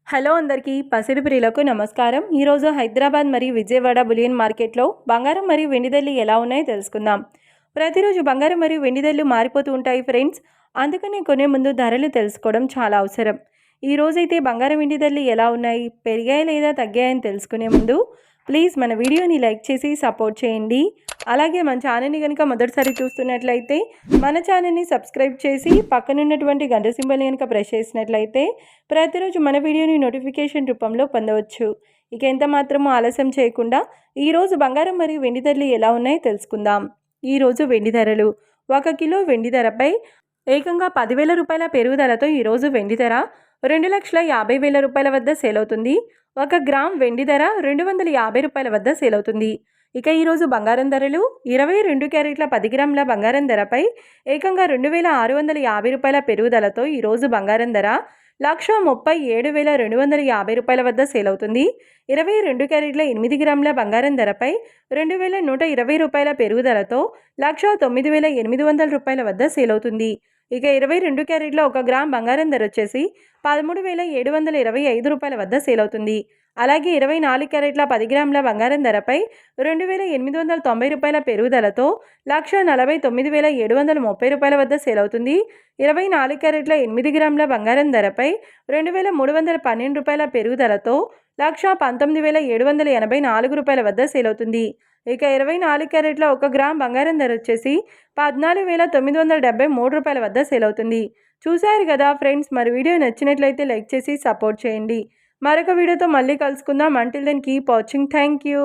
Hello అందరికీ పసిడి ప్రియులకు నమస్కారం. ఈరోజు హైదరాబాద్ మరియు విజయవాడ బులియన్ మార్కెట్లో బంగారం మరియు వెండి ధరలు ఎలా ఉన్నాయో తెలుసుకుందాం. ప్రతిరోజు బంగారం మరియు వెండి ధరలు మారిపోతూ ఉంటాయి ఫ్రెండ్స్. అందుకనే కొనే ముందు ధరలు తెలుసుకోవడం చాలా అవసరం. ఈ రోజైతే బంగారం వెండి ధరలు ఎలా ఉన్నాయి, పెరిగాయా లేదా తగ్గాయని తెలుసుకునే ముందు ప్లీజ్ మన వీడియోని లైక్ చేసి సపోర్ట్ చేయండి. అలాగే మన ఛానల్ని కనుక మొదటిసారి చూస్తున్నట్లయితే మన ఛానల్ని సబ్స్క్రైబ్ చేసి పక్కనున్నటువంటి గంట సింబల్ని కనుక ప్రెస్ చేసినట్లయితే ప్రతిరోజు మన వీడియోని నోటిఫికేషన్ రూపంలో పొందవచ్చు. ఇక ఎంత మాత్రమూ ఆలస్యం చేయకుండా ఈరోజు బంగారం మరియు వెండి ధరలు ఎలా ఉన్నాయో తెలుసుకుందాం. ఈరోజు వెండి ధరలు 1 కిలో వెండి ధరపై ఏకంగా 10,000 రూపాయల పెరుగుదలతో ఈరోజు వెండి ధర 2,50,000 రూపాయల వద్ద సేల్ అవుతుంది. 1 గ్రామ్ వెండి ధర 250 రూపాయల వద్ద సేల్ అవుతుంది. ఇక ఈరోజు బంగారం ధరలు 22 క్యారెట్ల 10 గ్రాముల బంగారం ధరపై ఏకంగా 2,650 రూపాయల పెరుగుదలతో ఈరోజు బంగారం ధర 1,37,250 రూపాయల వద్ద సేల్ అవుతుంది. 22 క్యారెట్ల 8 గ్రాముల బంగారం ధరపై 2,120 రూపాయల పెరుగుదలతో 1,09,800 రూపాయల వద్ద సేల్ అవుతుంది. ఇక 22 క్యారెట్ల 1 గ్రామ్ బంగారం ధర వచ్చేసి 13,725 రూపాయల వద్ద సేల్ అవుతుంది. అలాగే 24 క్యారెట్ల 10 గ్రాముల బంగారం ధరపై 2,890 రూపాయల పెరుగుదలతో 1,49,730 రూపాయల వద్ద సేల్ అవుతుంది. 24 క్యారెట్ల 8 గ్రాముల బంగారం ధరపై 2,312 రూపాయల పెరుగుదలతో 1,19,784 రూపాయల వద్ద సేల్ అవుతుంది. ఇక 24 క్యారెట్ల 1 గ్రామ్ బంగారం ధర వచ్చేసి 14,973 రూపాయల వద్ద సేల్ అవుతుంది. చూశారు కదా ఫ్రెండ్స్, మరి వీడియో నచ్చినట్లయితే లైక్ చేసి సపోర్ట్ చేయండి. మరొక వీడియోతో మళ్ళీ కలుసుకుందాం. Until then keep watching. Thank you.